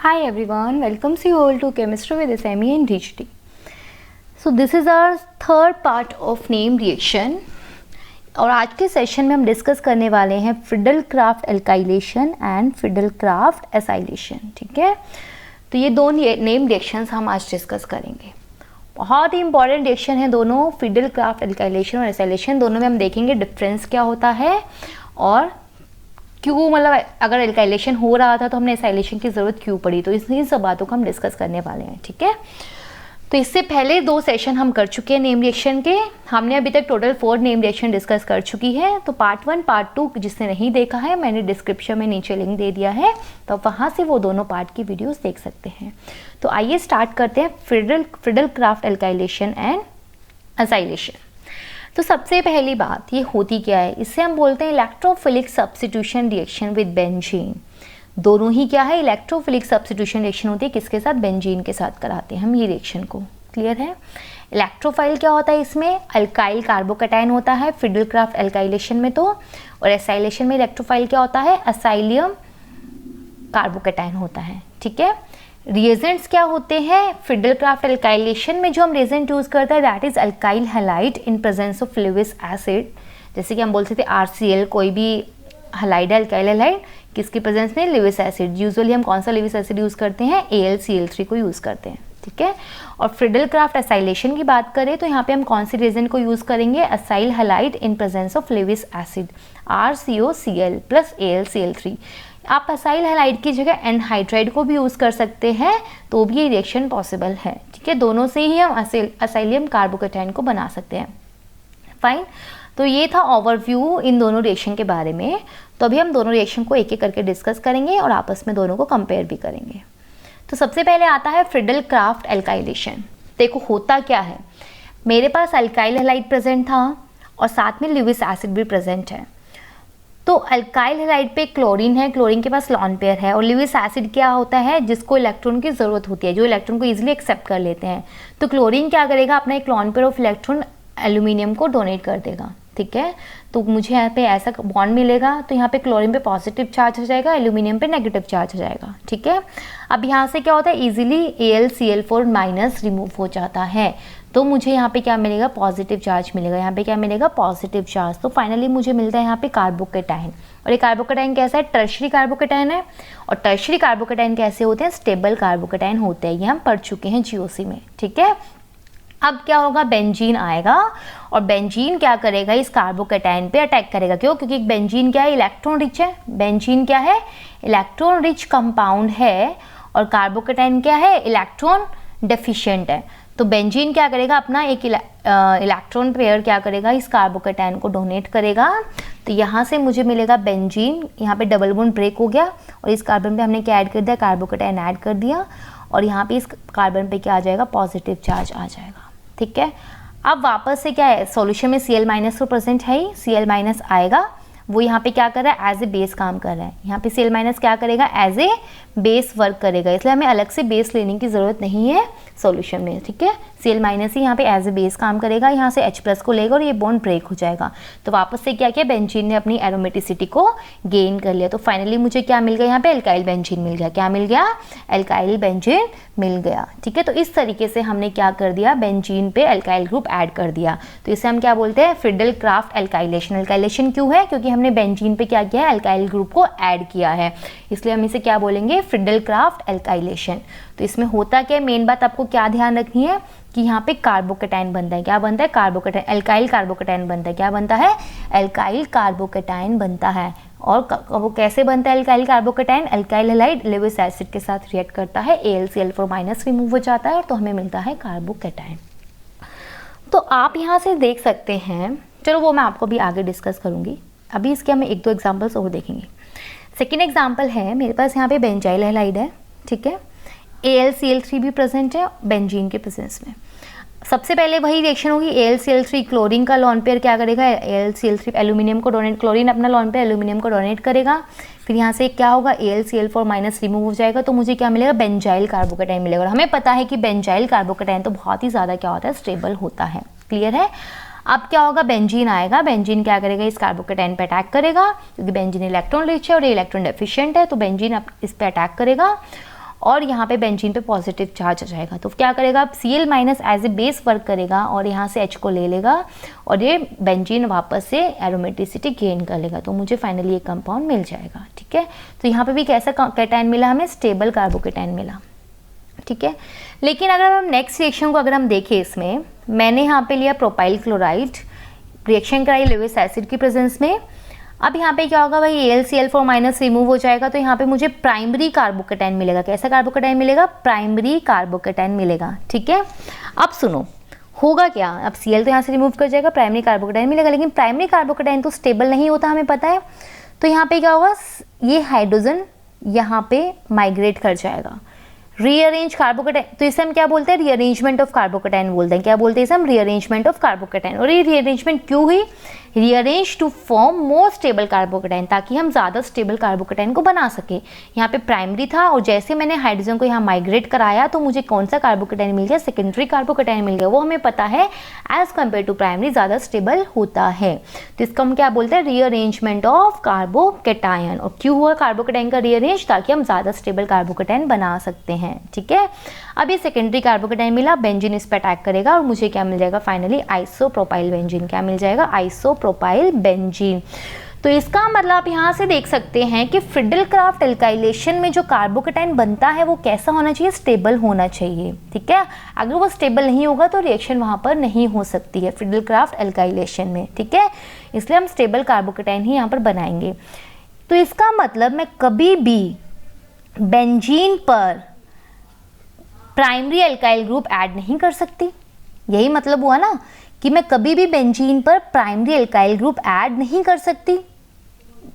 Hi everyone, welcomes you all to Chemistry with SME and DHT. So this is our third part of name reaction और आज के session में हम discuss करने वाले हैं Friedel-craft alkylation and Friedel-craft acylation. ठीक है, तो ये दो नेम रिएक्शंस हम आज डिस्कस करेंगे. बहुत ही इंपॉर्टेंट रिएक्शन है दोनों, फ्रिडल-क्राफ्ट एल्काइलेशन और एसाइलेशन. दोनों में हम देखेंगे डिफरेंस क्या होता है और क्यों, मतलब अगर एल्काइलेशन हो रहा था तो हमने एसाइलेशन की ज़रूरत क्यों पड़ी. तो इन्हीं सब बातों को हम डिस्कस करने वाले हैं. ठीक है, तो इससे पहले दो सेशन हम कर चुके हैं नेम रिएक्शन के. हमने अभी तक टोटल 4 नेम रिएक्शन डिस्कस कर चुकी है. तो पार्ट 1 पार्ट 2 जिसने नहीं देखा है, मैंने डिस्क्रिप्शन में नीचे लिंक दे दिया है, तो आप वहाँ से वो दोनों पार्ट की वीडियोस देख सकते हैं. तो आइए स्टार्ट करते हैं फ्रिडल-क्राफ्ट एल्काइलेशन एंड एसाइलेशन. तो सबसे पहली बात ये होती क्या है, इससे हम बोलते हैं electrophilic substitution reaction with benzene. दोनों ही क्या है, इलेक्ट्रोफिलिक सब्स्टिट्यूशन रिएक्शन होती है. किसके साथ? बेंजीन के साथ कराते हैं हम ये रिएक्शन को. क्लियर है? इलेक्ट्रोफाइल क्या होता है, इसमें अल्काइल कार्बोकैटायन होता है फ्रिडल-क्राफ्ट एल्काइलेशन में. तो और एसाइलेशन में इलेक्ट्रोफाइल क्या होता है, असाइलियम कार्बोकैटायन होता है. ठीक है, रिएजेंट्स क्या होते हैं फ्रिडल-क्राफ्ट एल्काइलेशन में, जो हम रिएजेंट यूज करते हैं that is alkyl halide in presence of Lewis acid. जैसे कि हम बोलते थे RCl, कोई भी हैलाइड है, अल्काइल हैलाइड, किसकी प्रेजेंस में? Lewis acid. यूजुअली हम कौन सा लेविस एसिड यूज करते हैं? AlCl3 को यूज करते हैं. ठीक है, और फ्रिडल-क्राफ्ट एसाइलेशन की बात करें तो यहाँ पे हम कौन से रिएजेंट को यूज करेंगे? Acyl halide in presence of Lewis acid, RCOCl plus AlCl3. आप असाइल हैलाइड की जगह एनहाइड्राइड को भी यूज़ कर सकते हैं, तो भी ये रिएक्शन पॉसिबल है. ठीक है, दोनों से ही हम असाइलियम कार्बोकैटायन को बना सकते हैं. फाइन, तो ये था ओवरव्यू इन दोनों रिएक्शन के बारे में. तो अभी हम दोनों रिएक्शन को एक एक करके डिस्कस करेंगे और आपस में दोनों को कंपेयर भी करेंगे. तो सबसे पहले आता है फ्रिडल-क्राफ्ट एल्काइलेशन. देखो होता क्या है, मेरे पास अल्काइल हैलाइड प्रेजेंट था और साथ में लेविस एसिड भी प्रेजेंट है. तो अल्काइल हैलाइड पे क्लोरीन है, क्लोरीन के पास लॉन पेयर है, और लेविस एसिड क्या होता है, जिसको इलेक्ट्रॉन की ज़रूरत होती है, जो इलेक्ट्रॉन को इजीली एक्सेप्ट कर लेते हैं. तो क्लोरीन क्या करेगा, अपना एक lone pair of electron aluminium को डोनेट कर देगा. ठीक है, तो मुझे यहाँ पे ऐसा बॉन्ड मिलेगा, तो यहाँ पे क्लोरीन पे पॉजिटिव चार्ज हो जाएगा, एल्यूमिनियम पे नेगेटिव चार्ज हो जाएगा. ठीक है, अब यहाँ से क्या होता है, इजीली AlCl4 माइनस रिमूव हो जाता है. तो मुझे यहाँ पे क्या मिलेगा, पॉजिटिव चार्ज मिलेगा. यहाँ पे क्या मिलेगा, पॉजिटिव चार्ज. तो फाइनली मुझे मिलता है यहाँ पे कार्बोकैटायन. और ये कार्बोकैटायन कैसा है, टर्शरी कार्बोकैटायन है. और टर्शरी कार्बोकैटायन कैसे होते हैं, स्टेबल कार्बोकैटायन होते हैं. ये हम पढ़ चुके हैं GOC में. ठीक है, अब क्या होगा, बेंजीन आएगा और बेंजीन क्या करेगा, इस कार्बोकैटायन पे अटैक करेगा. क्यों? क्योंकि बेंजीन क्या है, इलेक्ट्रॉन रिच है. बेंजीन क्या है, इलेक्ट्रॉन रिच कंपाउंड है, और कार्बोकैटायन क्या है, इलेक्ट्रॉन डेफिशिएंट है. तो बेंजीन क्या करेगा, अपना एक इलेक्ट्रॉन पेयर क्या करेगा, इस कार्बोकैटायन को डोनेट करेगा. तो यहाँ से मुझे मिलेगा बेंजीन, यहाँ पे डबल बॉन्ड ब्रेक हो गया और इस कार्बन पे हमने क्या ऐड कर दिया, कार्बोकैटायन ऐड कर दिया, और यहाँ पे इस कार्बन पे क्या आ जाएगा, पॉजिटिव चार्ज आ जाएगा. ठीक है, अब वापस से क्या है, सॉल्यूशन में Cl माइनस तो प्रेजेंट है ही, Cl माइनस आएगा, वो यहाँ पे क्या कर रहा है, एज ए बेस काम कर रहा है. यहाँ पे Cl माइनस क्या करेगा, एज ए बेस वर्क करेगा, इसलिए हमें अलग से बेस लेने की ज़रूरत नहीं है सॉल्यूशन में. ठीक है, Cl माइनस ही यहाँ पे एज ए बेस काम करेगा, यहाँ से H प्लस को लेगा और ये बॉन्ड ब्रेक हो जाएगा. तो वापस से क्या किया, बेंजीन ने अपनी एरोमेटिसिटी को गेन कर लिया. तो फाइनली मुझे क्या मिल गया, यहाँ पे एल्काइल बेंजीन मिल गया. क्या मिल गया, एल्काइल बेंजीन मिल गया. ठीक है, तो इस तरीके से हमने क्या कर दिया, बेंजीन पे एल्काइल ग्रुप ऐड कर दिया. तो इसे हम क्या बोलते हैं, फ्रिडल-क्राफ्ट एल्काइलेशन. एल्काइलेशन क्यों है, क्योंकि हमने बेंजीन पे क्या किया है, एल्काइल ग्रुप को ऐड किया है, इसलिए हम इसे क्या बोलेंगे, फ्रिडल-क्राफ्ट एल्काइलेशन. तो इसमें होता क्या है, मेन बात आपको क्या ध्यान रखनी है कि यहाँ पे कार्बोकैटायन बनता है. क्या बनता है, कार्बोकैटायन, एल्काइल कार्बोकैटायन बनता है. क्या बनता है, एल्काइल कार्बोकैटायन बनता है. और वो कैसे बनता है alkyl carbocation, alkyl halide Lewis acid के साथ रिएक्ट करता है, AlCl4 माइनस रिमूव हो जाता है और तो हमें मिलता है कार्बोकैटायन. तो आप यहाँ से देख सकते हैं, चलो वो मैं आपको भी आगे डिस्कस करूँगी. अभी इसके हम 1-2 एग्जाम्पल्स और देखेंगे. सेकेंड एग्जाम्पल है, मेरे पास यहाँ पे बेंजाइल हैलाइड है. ठीक है, AlCl3 भी प्रेजेंट है बेंजीन के प्रेजेंस में. सबसे पहले वही रिएक्शन होगी, AlCl3 क्लोरीन का लॉन पेयर क्या करेगा, AlCl3 एल्यूमिनियम को डोनेट, क्लोरीन अपना लॉन पेयर एल्यूमिनियम को डोनेट करेगा. फिर यहाँ से क्या होगा, AlCl4 माइनस रिमूव हो जाएगा, तो मुझे क्या मिलेगा, बेंजाइल कार्बोकैटायन मिलेगा. और हमें पता है कि बेंजाइल कार्बोकैटायन तो बहुत ही ज़्यादा क्या होता है, स्टेबल होता है. क्लियर है. अब क्या होगा, बेंजीन आएगा, बेंजीन क्या करेगा, इस कार्बोकैटायन पे अटैक करेगा, क्योंकि बेंजीन इलेक्ट्रॉन रिच है और ये इलेक्ट्रॉन डेफिशिएंट है, तो बेंजीन इस पे अटैक करेगा. और यहाँ पे बेंजीन पे पॉजिटिव चार्ज आ जाएगा। तो क्या करेगा, Cl minus as a base work करेगा और यहाँ से H को ले लेगा और ये बेंजीन वापस से एरोमेटिसिटी गेन कर लेगा, तो मुझे फाइनली ये कंपाउंड मिल जाएगा। ठीक है, तो यहाँ पे भी कैसा कैटायन मिला हमें, स्टेबल कार्बोकेटायन मिला। ठीक है, लेकिन अगर हम नेक्स्ट रिएक्शन को अगर हम देखें, इसमें मैंने यहाँ पे लिया प्रोपाइल क्लोराइड, रिएक्शन कराई लेविस एसिड की प्रेजेंस में। अब यहाँ पे क्या होगा भाई, AlCl4 माइनस रिमूव हो जाएगा, तो यहाँ पे मुझे प्राइमरी कार्बोकेटायन मिलेगा। कैसा कार्बोकेटायन मिलेगा, प्राइमरी कार्बोकेटायन मिलेगा। ठीक है, अब सुनो होगा क्या, अब Cl तो यहाँ से रिमूव कर जाएगा, प्राइमरी कार्बोकेटायन मिलेगा, लेकिन प्राइमरी कार्बोकेटायन तो स्टेबल नहीं होता, हमें पता है। तो यहाँ पे क्या होगा, ये हाइड्रोजन यहाँ पे माइग्रेट कर जाएगा, रीअरेंज कार्बोकेटायन, तो इसे हम क्या बोलते हैं, रीअरेंजमेंट ऑफ कार्बोकेटायन बोलते हैं। क्या बोलते हैं इसे हम, रीअरेंजमेंट ऑफ कार्बोकेटायन। और ये रीअरेंजमेंट क्यों हुई, rearrange to form more stable carbocation, ताकि हम ज़्यादा स्टेबल कार्बोकेटायन को बना सके। यहाँ पे प्राइमरी था और जैसे मैंने हाइड्रोजन को यहाँ माइग्रेट कराया तो मुझे कौन सा कार्बोकेटायन मिल गया, सेकेंडरी कार्बोकेटायन मिल गया। वो हमें पता है एज कम्पेयर टू प्राइमरी ज़्यादा स्टेबल होता है, तो इसको हम क्या बोलते हैं, रीअरेंजमेंट ऑफ कार्बोकेटायन। और क्यों हुआ कार्बोकेटायन का रीअरेंज, ताकि हम ज़्यादा स्टेबल कार्बोकेटायन बना सकते हैं। ठीक है, अब ये सेकेंडरी कार्बोकेटायन मिला, बेंजीन इस पर अटैक करेगा और मुझे क्या मिल जाएगा, फाइनली आइसोप्रोपाइल बेंजीन। क्या मिल जाएगा, आइसोप्रोपाइल बेंजीन। तो इसका मतलब आप यहाँ से देख सकते हैं कि फ्रिडल-क्राफ्ट एल्काइलेशन में जो कार्बोकेटायन बनता है वो कैसा होना चाहिए, स्टेबल होना चाहिए। ठीक है, अगर वो स्टेबल नहीं होगा तो रिएक्शन वहाँ पर नहीं हो सकती है फ्रिडल-क्राफ्ट एल्काइलेशन में। ठीक है, इसलिए हम स्टेबल कार्बोकेटायन ही यहाँ पर बनाएंगे। तो इसका मतलब मैं कभी भी बेंजीन पर प्राइमरी एल्काइल ग्रुप ऐड नहीं कर सकती, यही मतलब हुआ ना कि मैं कभी भी बेंजीन पर प्राइमरी एल्काइल ग्रुप ऐड नहीं कर सकती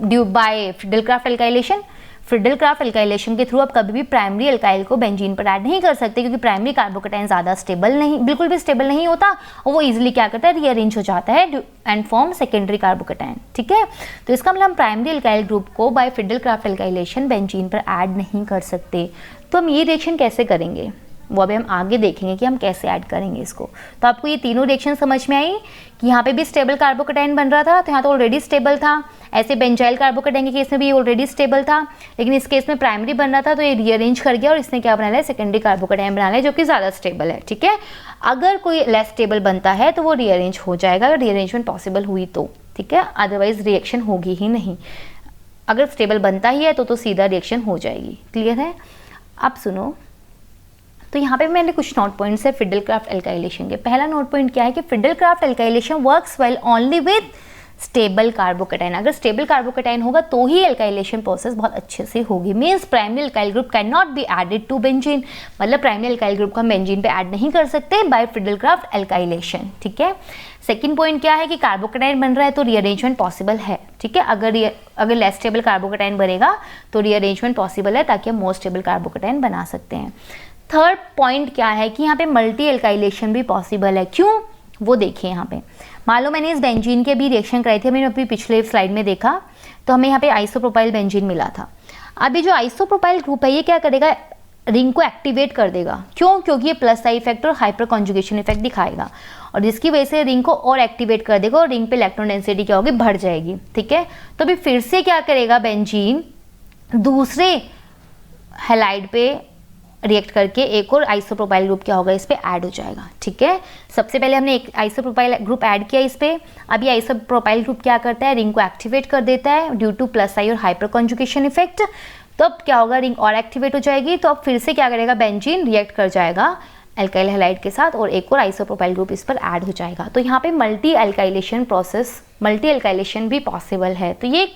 due by Friedel Crafts alkylation. Friedel Crafts alkylation के थ्रू आप कभी भी प्राइमरी एल्काइल को बेंजीन पर ऐड नहीं कर सकते, क्योंकि प्राइमरी कार्बोकेटायन ज़्यादा स्टेबल नहीं, बिल्कुल भी स्टेबल नहीं होता और वो इजीली क्या करता है, रीअरेंज हो जाता है एंड फॉर्म सेकेंडरी कार्बोकेटायन। ठीक है, तो इसका मतलब हम प्राइमरी एल्काइल ग्रुप को बाय फ्रिडल-क्राफ्ट एल्काइलेशन बेंजीन पर ऐड नहीं कर सकते। तो हम ये रिएक्शन कैसे करेंगे वो अभी हम आगे देखेंगे कि हम कैसे ऐड करेंगे इसको। तो आपको ये तीनों रिएक्शन समझ में आई कि यहाँ पे भी स्टेबल कार्बोकेटायन बन रहा था, तो यहाँ तो ऑलरेडी स्टेबल था। ऐसे बेंजाइल कार्बोकेटायन के केस में भी ऑलरेडी स्टेबल था, लेकिन इस केस में प्राइमरी बन रहा था तो ये रीअरेंज कर गया और इसने क्या बना लिया, सेकेंडरी कार्बोकेटायन बना लिया जो कि ज़्यादा स्टेबल है। ठीक है, अगर कोई लेस स्टेबल बनता है तो वो रीअरेंज हो जाएगा, अगर रीअरेंजमेंट पॉसिबल हुई तो। ठीक है, अदरवाइज रिएक्शन होगी ही नहीं। अगर स्टेबल बनता ही है तो सीधा रिएक्शन हो जाएगी। क्लियर है, अब सुनो। तो यहाँ पे मैंने कुछ नोट पॉइंट्स है फ्रिडल-क्राफ्ट एल्काइलेशन के। पहला नोट पॉइंट क्या है कि Friedel Crafts alkylation works well only with stable carbocation. अगर स्टेबल कार्बोकेटायन होगा तो ही एल्काइलेशन प्रोसेस बहुत अच्छे से होगी। Means primary alkyl group can not be added to benzene, मतलब प्राइमरी एल्काइल ग्रुप को हम बेंजीन पे ऐड नहीं कर सकते बाय फ्रिडल-क्राफ्ट एल्काइलेशन। ठीक है, सेकंड पॉइंट क्या है कि कार्बोकेटायन बन रहा है तो रीअरेंजमेंट पॉसिबल है। ठीक है, अगर लेस स्टेबल कार्बोकेटायन बनेगा तो रीअरेंजमेंट पॉसिबल है, ताकि हम मोर स्टेबल कार्बोकेटायन बना सकते हैं। थर्ड पॉइंट क्या है कि यहाँ पे मल्टी एल्काइलेशन भी पॉसिबल है। क्यों, वो देखिए यहाँ पे। मान लो मैंने इस बेंजीन के भी रिएक्शन कराई थी, मैंने अभी पिछले स्लाइड में देखा, तो हमें यहाँ पे आइसोप्रोपाइल बेंजीन मिला था। अभी जो आइसोप्रोपाइल ग्रुप है ये क्या करेगा, रिंग को एक्टिवेट कर देगा। क्यों, क्योंकि ये प्लस आई इफेक्ट और हाइपर कॉन्जुगेशन इफेक्ट दिखाएगा और जिसकी वजह से रिंग को और एक्टिवेट कर देगा और रिंग पे इलेक्ट्रॉन डेंसिटी क्या होगी, बढ़ जाएगी। ठीक है, तो अभी फिर से क्या करेगा बेंजीन, दूसरे हैलाइड पे रिएक्ट करके एक और आइसोप्रोपाइल ग्रुप क्या होगा, इस पे ऐड हो जाएगा। ठीक है, सबसे पहले हमने एक आइसोप्रोपाइल ग्रुप ऐड किया इस पे। अब ये आइसोप्रोपाइल ग्रुप क्या करता है, रिंग को एक्टिवेट कर देता है ड्यू टू प्लस आई और हाइपर कॉन्जुगेशन इफेक्ट। तो अब क्या होगा, रिंग और एक्टिवेट हो जाएगी, तो अब फिर से क्या करेगा बेंजीन, रिएक्ट कर जाएगा एल्काइल हैलाइड के साथ और एक और आइसोप्रोपाइल ग्रुप इस पर ऐड हो जाएगा। तो यहाँ पे multi alkylation process, multi alkylation भी पॉसिबल है। तो ये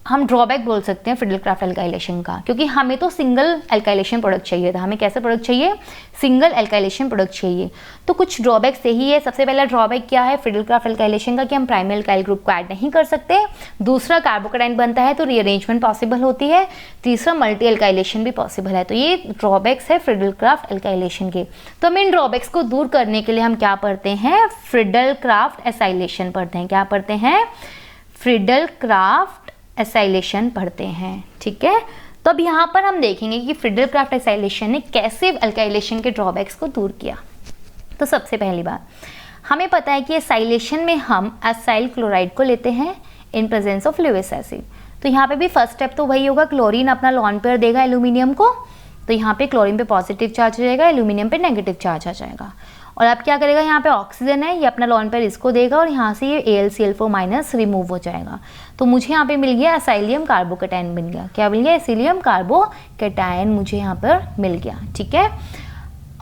हम ड्रॉबैक बोल सकते हैं फ्रिडल-क्राफ्ट एल्काइलेशन का, क्योंकि हमें तो सिंगल एल्काइलेशन प्रोडक्ट चाहिए था। हमें कैसे प्रोडक्ट चाहिए, सिंगल एल्काइलेशन प्रोडक्ट चाहिए। तो कुछ ड्रॉबैक सही है। सबसे पहला ड्रॉबैक क्या है फ्रिडल-क्राफ्ट एल्काइलेशन का, कि हम प्राइमरी एल्काइल ग्रुप को ऐड नहीं कर सकते। दूसरा, कार्बोकेटायन बनता है तो रीअरेंजमेंट पॉसिबल होती है। तीसरा, मल्टी एल्काइलेशन भी पॉसिबल है। तो ये ड्रॉबैक्स है फ्रिडल-क्राफ्ट एल्काइलेशन के। तो हम इन ड्रॉबैक्स को दूर करने के लिए हम क्या पढ़ते हैं, फ्रिडल-क्राफ्ट एसाइलेशन पढ़ते हैं। क्या पढ़ते हैं, फ्रिडल-क्राफ्ट एसाइलेशन पढ़ते हैं। ठीक है, तो अब यहाँ पर हम देखेंगे कि फ्रिडल-क्राफ्ट एसाइलेशन ने कैसे एल्काइलेशन के ड्रॉबैक्स को दूर किया। तो सबसे पहली बात, हमें पता है कि एसाइलेशन में हम एसाइल क्लोराइड को लेते हैं in presence of Lewis acid. तो यहाँ पे भी फर्स्ट स्टेप तो वही होगा, क्लोरीन अपना लॉन पेयर देगा एल्यूमिनियम को, तो यहाँ पे क्लोरीन पे पॉजिटिव चार्ज आ जाएगा, एल्यूमिनियम पे नेगेटिव चार्ज आ जाएगा। और अब क्या करेगा, यहाँ पे ऑक्सीजन है, ये अपना लॉन पेयर इसको देगा और यहाँ से ये AlCl4 माइनस रिमूव हो जाएगा। तो मुझे यहाँ पे मिल गया एसाइलियम कार्बोकेटायन मिल गया। क्या मिल गया, एसिलियम कार्बोकेटायन मुझे यहाँ पर मिल गया। ठीक है,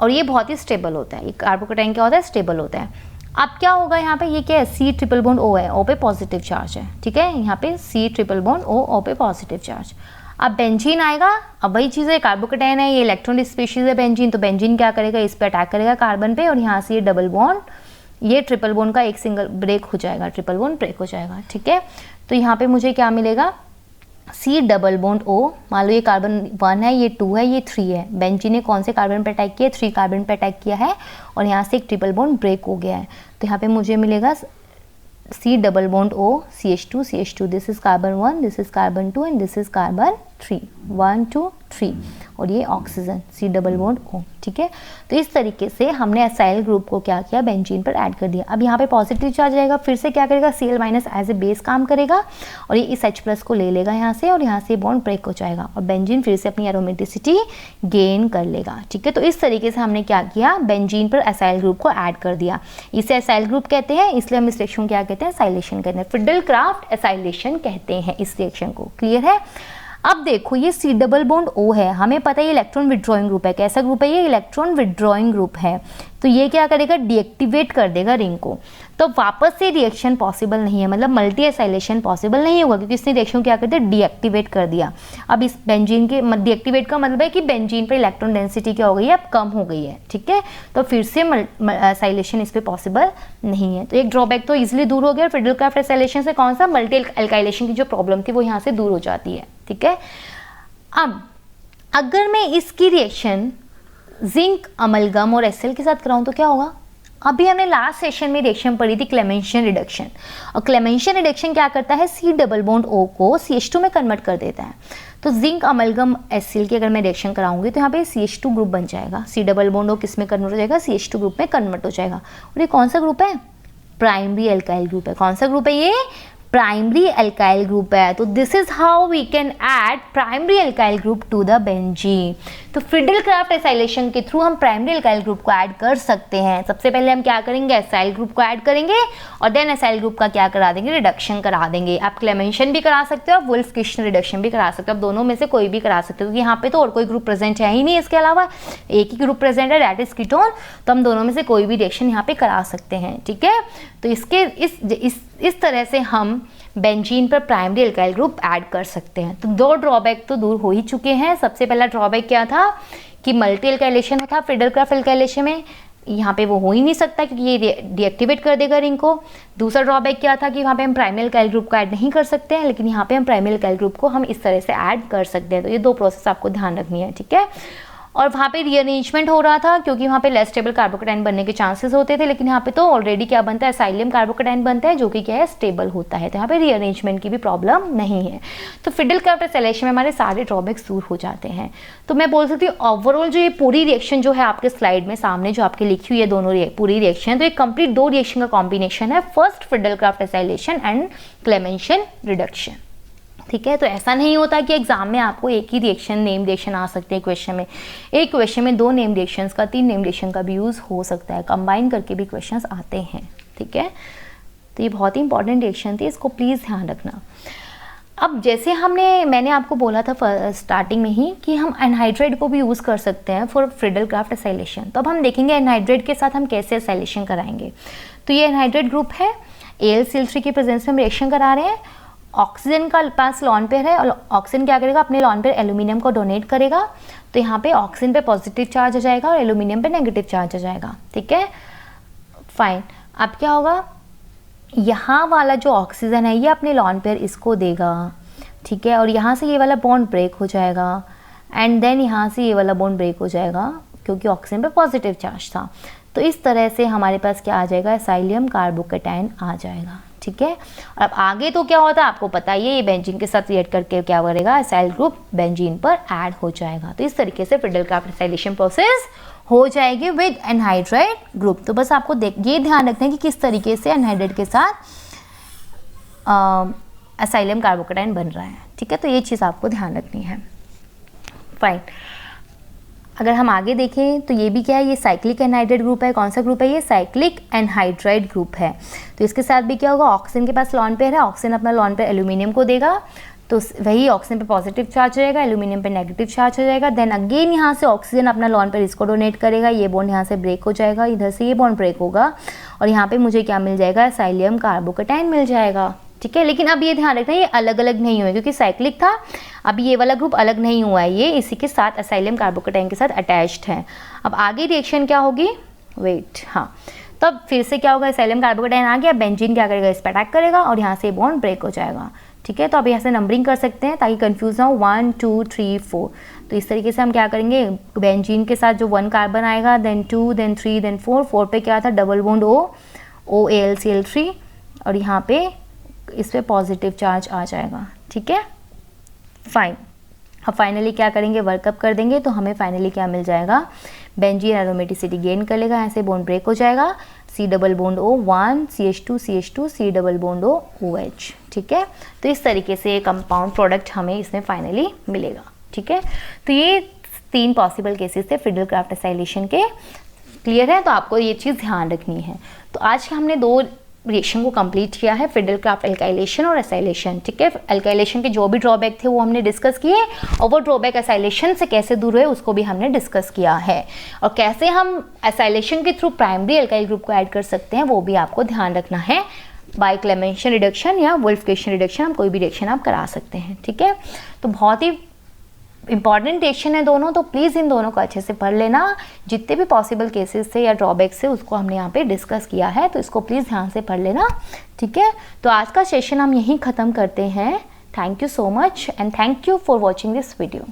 और ये बहुत ही स्टेबल होता है। ये कार्बोकेटायन क्या होता है, स्टेबल होता है। अब क्या होगा यहाँ पे, ये क्या है, C ट्रिपल बॉन्ड O है, O पे पॉजिटिव चार्ज है। ठीक है, यहाँ पे C ट्रिपल बॉन्ड O पे पॉजिटिव चार्ज। अब बेंजीन आएगा, अब वही चीज़ है, कार्बोकेटायन है, ये इलेक्ट्रॉन स्पीशीज है बेंजीन, तो बेंजीन क्या करेगा, इस पे अटैक करेगा कार्बन पे, और यहाँ से ये डबल बॉन्ड, ये ट्रिपल बॉन्ड का एक सिंगल ब्रेक हो जाएगा, ट्रिपल बॉन्ड ब्रेक हो जाएगा। ठीक है, तो यहाँ पे मुझे क्या मिलेगा, C डबल बॉन्ड O, मान लो ये कार्बन 1 है, ये 2 है, ये 3 है, बेंजीन ने कौन से कार्बन पे अटैक किया, 3 कार्बन पे अटैक किया है, और यहाँ से एक ट्रिपल बॉन्ड ब्रेक हो गया है। तो यहाँ पे मुझे मिलेगा C double bond O CH2 CH2, this is carbon 1, this is carbon 2 and this is carbon 3, 1 2 3, और ये oxygen C double bond O। ठीक है, तो इस तरीके से हमने एसाइल ग्रुप को क्या किया, बेंजीन पर ऐड कर दिया। अब यहाँ पे पॉजिटिव चार्ज आएगा, फिर से क्या करेगा, Cl minus as a base काम करेगा, और ये इस H प्लस को ले लेगा यहाँ से, और यहाँ से बॉन्ड ब्रेक हो जाएगा, और बेंजीन फिर से अपनी एरोमेटिसिटी गेन कर लेगा। ठीक है, तो इस तरीके से हमने क्या किया, बेंजीन पर एसाइल ग्रुप को ऐड कर दिया। इसे एसाइल ग्रुप कहते हैं, इसलिए हम इस रिएक्शन को क्या कहते हैं, एसाइलेशन कहते हैं। फ्रिडल-क्राफ्ट एसाइलेशन कहते हैं इस रिएक्शन को। क्लियर है। अब देखो ये C डबल बॉन्ड O है, हमें पता है ये इलेक्ट्रॉन विड्रॉइंग ग्रुप है। कैसा ग्रुप है ये, इलेक्ट्रॉन विड्रॉइंग ग्रुप है। तो ये क्या करेगा, डीएक्टिवेट कर देगा रिंग को, तो वापस से रिएक्शन पॉसिबल नहीं है, मतलब मल्टी एसाइलेशन पॉसिबल नहीं होगा, क्योंकि इसने रिएक्शन क्या कर दिया, डीएक्टिवेट कर दिया। अब इस बेंजीन के डीएक्टिवेट का मतलब है कि बेंजीन पर इलेक्ट्रॉन डेंसिटी क्या हो गई है, अब कम हो गई है। ठीक है, तो फिर से एसाइलेशन इस पर पॉसिबल नहीं है। तो एक ड्रॉबैक तो इजिली दूर हो गया फ्रिडल-क्राफ्ट एसाइलेशन से, कौन सा, मल्टी एल्काइलेशन की जो प्रॉब्लम थी वो यहाँ से दूर हो जाती है। ठीक है, अब अगर मैं इसकी रिएक्शन जिंक अमलगम और एसएल के साथ कराऊं तो क्या होगा। अभी हमने लास्ट सेशन में रिएक्शन पढ़ी थी क्लेमेंशन रिडक्शन, और क्लेमेंशन रिडक्शन क्या करता है, C डबल बॉन्ड O को CH2 में कन्वर्ट कर देता है। तो जिंक अमलगम एसिल की अगर मैं रिएक्शन कराऊंगी तो यहाँ पे CH2 ग्रुप बन जाएगा, C डबल बॉन्ड O किस में कन्वर्ट हो जाएगा, CH2 ग्रुप में कन्वर्ट हो जाएगा। और ये कौन सा ग्रुप है, प्राइमरी एल्काइल ग्रुप है। कौन सा ग्रुप है ये, प्राइमरी एल्काइल ग्रुप है। तो this is how we can add primary alkyl group to the benzene. तो फ्रिडल-क्राफ्ट एसाइलेशन के थ्रू हम प्राइमरी एल्काइल ग्रुप को ऐड कर सकते हैं। सबसे पहले हम क्या करेंगे, एसाइल ग्रुप को ऐड करेंगे, और देन एसाइल ग्रुप का क्या करा देंगे, रिडक्शन करा देंगे। आप क्लेमेंशन भी करा सकते हो, आप वुल्फ-किशन रिडक्शन भी करा सकते हो, आप दोनों में से कोई भी करा सकते हो, क्योंकि यहाँ पे तो और कोई ग्रुप प्रेजेंट है ही नहीं, इसके अलावा एक ही ग्रुप प्रेजेंट है, दैट इज कीटोन। तो हम दोनों में से कोई भी रिएक्शन यहाँ पे करा सकते हैं। ठीक है, तो इसके इस तरह से हम बेंजीन पर प्राइमरी एल्काइल ग्रुप ऐड कर सकते हैं। तो दो ड्रॉबैक तो दूर हो ही चुके हैं। सबसे पहला ड्रॉबैक क्या था कि मल्टी एल्काइलेशन था फ्रिडल-क्राफ्ट एल्काइलेशन में, यहाँ पे वो हो ही नहीं सकता क्योंकि ये डीएक्टिवेट कर देगा रिंग को। दूसरा ड्रॉबैक क्या था कि वहाँ पे हम प्राइमरी एल्काइल ग्रुप को ऐड नहीं कर सकते हैं, लेकिन यहाँ पे हम प्राइमरी एल्काइल ग्रुप को हम इस तरह से ऐड कर सकते हैं। तो ये दो प्रोसेस आपको ध्यान रखनी है। ठीक है, और वहाँ पे रीअरेंजमेंट हो रहा था क्योंकि वहाँ पे लेस स्टेबल कार्बोकेटाइन बनने के चांसेस होते थे, लेकिन यहाँ पे तो ऑलरेडी क्या बनता है, एसाइलियम कार्बोकेटाइन बनता है जो कि क्या है, स्टेबल होता है। तो यहाँ पे रीअरेंजमेंट की भी प्रॉब्लम नहीं है। तो फ्रिडल-क्राफ्ट एसाइलेशन में हमारे सारे ड्रॉबैक्स दूर हो जाते हैं। तो मैं बोल सकती हूँ ओवरऑल जो ये पूरी रिएक्शन जो है आपके स्लाइड में सामने जो आपके लिखी हुई है दोनों पूरी रिएक्शन, तो एक कंप्लीट दो रिएक्शन का कॉम्बिनेशन है, first Friedel Crafts acylation and Clemmensen reduction. ठीक है, तो ऐसा नहीं होता कि एग्जाम में आपको एक ही रिएक्शन नेम रिएक्शन आ सकते हैं क्वेश्चन में। एक क्वेश्चन में दो नेम रिएक्शंस का, तीन नेम रिएक्शन का भी यूज़ हो सकता है, कंबाइन करके भी क्वेश्चंस आते हैं। ठीक है, तो ये बहुत ही इंपॉर्टेंट रिएक्शन थी, इसको प्लीज़ ध्यान रखना। अब जैसे मैंने आपको बोला था स्टार्टिंग में ही कि हम एनहाइड्राइड को भी यूज़ कर सकते हैं फॉर फ्रिडल-क्राफ्ट एसाइलेशन। तो अब हम देखेंगे एनहाइड्राइड के साथ हम कैसे एसाइलेशन कराएंगे। तो ये एनहाइड्राइड ग्रुप है, AlCl3 की प्रेजेंस में हम रिएक्शन करा रहे हैं। ऑक्सीजन का पास लॉन पेयर है, और ऑक्सीजन क्या करेगा, अपने लॉन पेयर एल्यूमिनियम को डोनेट करेगा। तो यहाँ पे ऑक्सीजन पे पॉजिटिव चार्ज आ जाएगा और एल्यूमिनियम पे नेगेटिव चार्ज आ जाएगा। ठीक है, फाइन। अब क्या होगा, यहाँ वाला जो ऑक्सीजन है ये अपने लॉन पेयर इसको देगा। ठीक है, और यहाँ से ये वाला बॉन्ड ब्रेक हो जाएगा, एंड देन यहाँ से ये वाला बॉन्ड ब्रेक हो जाएगा क्योंकि ऑक्सीजन पे पॉजिटिव चार्ज था। तो इस तरह से हमारे पास क्या आ जाएगा, एसाइलियम कार्बोकेटाइन आ जाएगा। ठीक है, और अब आगे तो क्या होता है आपको पता ही है, ये बेंजीन के साथ रिएक्ट करके क्या करेगा, एसाइल ग्रुप बेंजीन पर ऐड हो जाएगा। तो इस तरीके से फ्रिडल-क्राफ्ट एसाइलेशन प्रोसेस हो जाएगी विद एनहाइड्राइड ग्रुप। तो बस आपको ये ध्यान रखना है कि किस तरीके से एनहाइड्राइड के साथ एसाइलियम कार्बोकेटाइन बन रहा है। ठीक है, तो ये चीज़ आपको ध्यान रखनी है। फाइन। अगर हम आगे देखें तो ये भी क्या है, ये साइक्लिक एनहाइड्राइड ग्रुप है। कौन सा ग्रुप है, ये साइक्लिक एनहाइड्राइड ग्रुप है। तो इसके साथ भी क्या होगा, ऑक्सीजन के पास लॉन पेयर है, ऑक्सीजन अपना लॉन पेयर एल्यूमिनियम को देगा, तो वही ऑक्सीजन पे पॉजिटिव चार्ज हो जाएगा, एल्यूमिनियम पे नेगेटिव चार्ज हो जाएगा। देन अगेन यहाँ से ऑक्सीजन अपना लॉन पेयर इसको डोनेट करेगा, ये बॉन्ड यहाँ से ब्रेक हो जाएगा, इधर से ये बॉन्ड ब्रेक होगा और यहाँ पे मुझे क्या मिल जाएगा, एसाइलियम कार्बोकैटायन मिल जाएगा। ठीक है, लेकिन अब ये ध्यान रखना ये अलग अलग नहीं हुए, क्योंकि साइक्लिक था, अभी ये वाला ग्रुप अलग नहीं हुआ है, ये इसी के साथ एसाइलियम कार्बोकैटायन के साथ अटैच्ड है। अब आगे रिएक्शन क्या होगी, वेट, हाँ, तब फिर से क्या होगा, एसाइलियम कार्बोकैटायन आ गया, बेंजीन क्या करेगा, इस पर अटैक करेगा और यहाँ से बॉन्ड ब्रेक हो जाएगा। ठीक है, तो अब यहाँ से नंबरिंग कर सकते हैं ताकि कंफ्यूज ना हो, 1 2 3 4। तो इस तरीके से हम क्या करेंगे, बेंजीन के साथ जो 1 कार्बन आएगा, देन 2, देन 3, देन 4, 4 पे क्या था, डबल बॉन्ड O AlCl3 और यहाँ पे इस पे पॉजिटिव चार्ज आ जाएगा। ठीक है, फाइन। अब फाइनली क्या करेंगे, वर्कअप कर देंगे तो हमें फाइनली क्या मिल जाएगा, बेंजीन एरोमेटिसिटी गेन कर लेगा, ऐसे बॉन्ड ब्रेक हो जाएगा, C double bond O 1 CH2 CH2 C double bond O OH। ठीक है, तो इस तरीके से कंपाउंड प्रोडक्ट हमें इसमें फाइनली मिलेगा। ठीक है, तो ये 3 पॉसिबल केसेस थे फिडल-क्राफ्ट एसाइलेशन के। क्लियर है, तो आपको ये चीज़ ध्यान रखनी है। तो आज हमने 2 रिएक्शन को कंप्लीट किया है, फिडल-क्राफ्ट एल्काइलेशन और एसाइलेशन। ठीक है, एल्काइलेशन के जो भी ड्रॉबैक थे वो हमने डिस्कस किए और वो ड्रॉबैक एसाइलेशन से कैसे दूर हुए उसको भी हमने डिस्कस किया है, और कैसे हम एसाइलेशन के थ्रू प्राइमरी एल्काइल ग्रुप को ऐड कर सकते हैं वो भी आपको ध्यान रखना है। बाय क्लेमेंशन रिडक्शन या वुल्फकेशन रिडक्शन, हम कोई भी रिएक्शन आप करा सकते हैं। ठीक है, तो बहुत ही इंपॉर्टेंट रिएक्शन है दोनों, तो प्लीज़ इन दोनों को अच्छे से पढ़ लेना। जितने भी पॉसिबल केसेस थे या ड्रॉबैक्स थे उसको हमने यहाँ पे डिस्कस किया है, तो इसको प्लीज़ ध्यान से पढ़ लेना। ठीक है, तो आज का सेशन हम यहीं ख़त्म करते हैं। Thank you so much and thank you for watching this video.